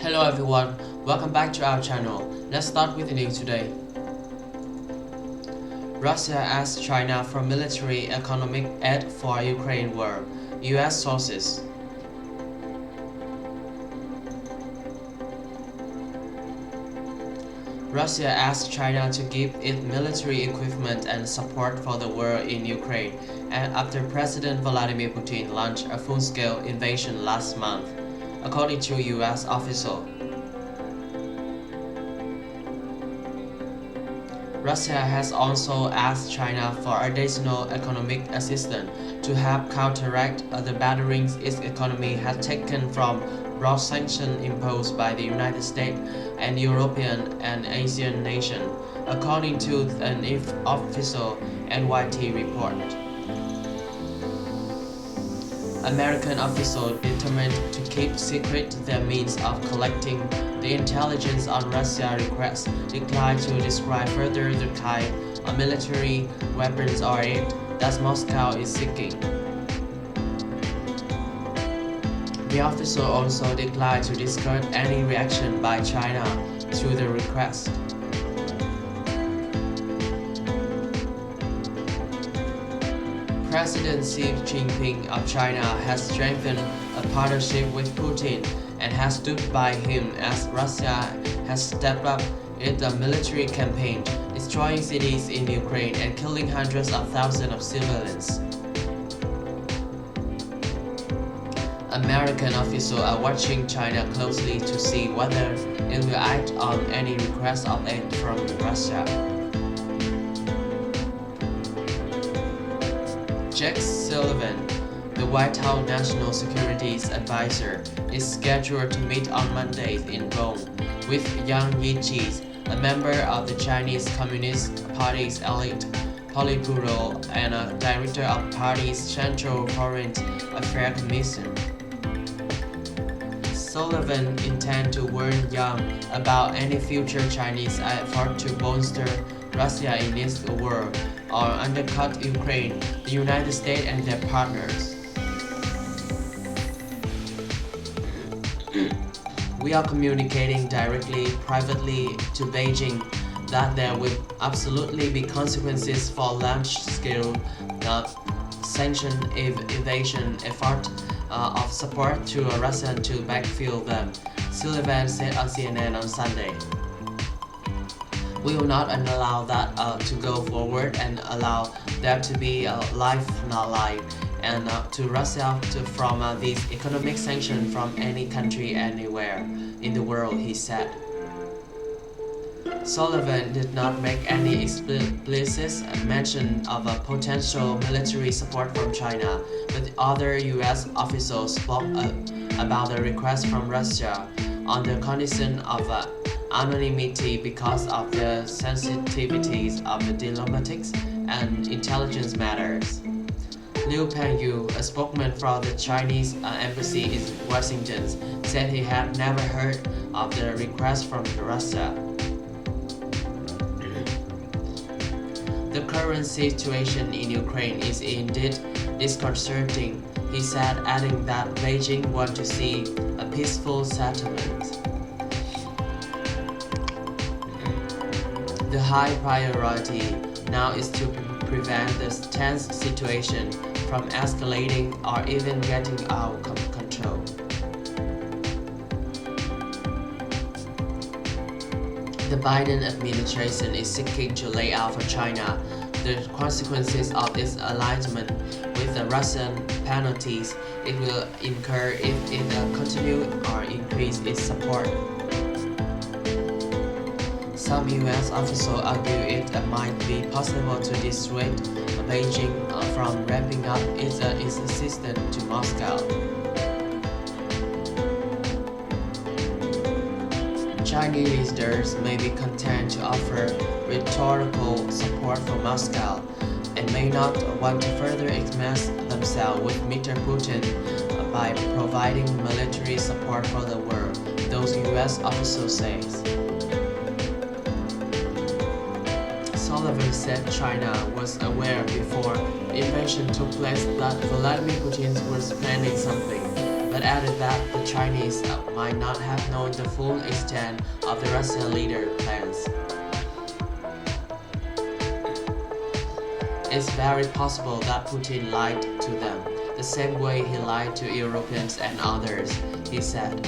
Hello everyone, welcome back to our channel. Let's start with the news today. Russia asks China for military economic aid for Ukraine war, US sources. Russia asked China to give it military equipment and support for the war in Ukraine, and after President Vladimir Putin launched a full-scale invasion last month, according to a US official. Russia has also asked China for additional economic assistance to help counteract the batterings its economy has taken from broad sanctions imposed by the United States and European and Asian nations, according to an official NYT report. American officials determined to keep secret their means of collecting the intelligence on Russia's request declined to describe further the kind of military weapons or aid that Moscow is seeking. The official also declined to discuss any reaction by China to the request. President Xi Jinping of China has strengthened a partnership with Putin and has stood by him as Russia has stepped up its military campaign, destroying cities in Ukraine and killing hundreds of thousands of civilians. American officials are watching China closely to see whether it will act on any request of aid from Russia. Jake Sullivan, the White House National Security Advisor, is scheduled to meet on Monday in Rome with Yang Jiechi, a member of the Chinese Communist Party's elite Politburo and a director of the party's Central Foreign Affairs Commission. Sullivan intends to warn Yang about any future Chinese effort to bolster Russia in this war or undercut Ukraine, the United States and their partners. We are communicating directly, privately to Beijing that there will absolutely be consequences for large-scale sanction evasion effort of support to Russia to backfill them, Sullivan said on CNN on Sunday. We will not allow that to go forward and allow there to be a lifeline and to Russia from these economic sanctions from any country anywhere in the world, he said. Sullivan did not make any explicit mention of a potential military support from China, but other US officials spoke about the request from Russia on the condition of anonymity because of the sensitivities of the diplomatic and intelligence matters. Liu Pengyu, a spokesman for the Chinese embassy in Washington, said he had never heard of the request from Russia. The current situation in Ukraine is indeed disconcerting, he said, adding that Beijing wants to see a peaceful settlement. The high priority now is to prevent this tense situation from escalating or even getting out of control. The Biden administration is seeking to lay out for China the consequences of its alignment with the Russian penalties it will incur if it continues or increases its support. Some US officials argue it might be possible to dissuade Beijing from ramping up its assistance to Moscow. Chinese leaders may be content to offer rhetorical support for Moscow and may not want to further enmeshed themselves with Mr. Putin by providing military support for the war, those US officials say. Sullivan said China was aware before the invasion took place that Vladimir Putin was planning something, but added that the Chinese might not have known the full extent of the Russian leader's plans. It's very possible that Putin lied to them, the same way he lied to Europeans and others, he said.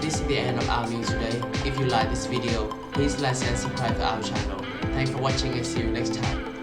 This is the end of our news today. If you like this video, please like and subscribe to our channel. Thanks for watching and see you next time.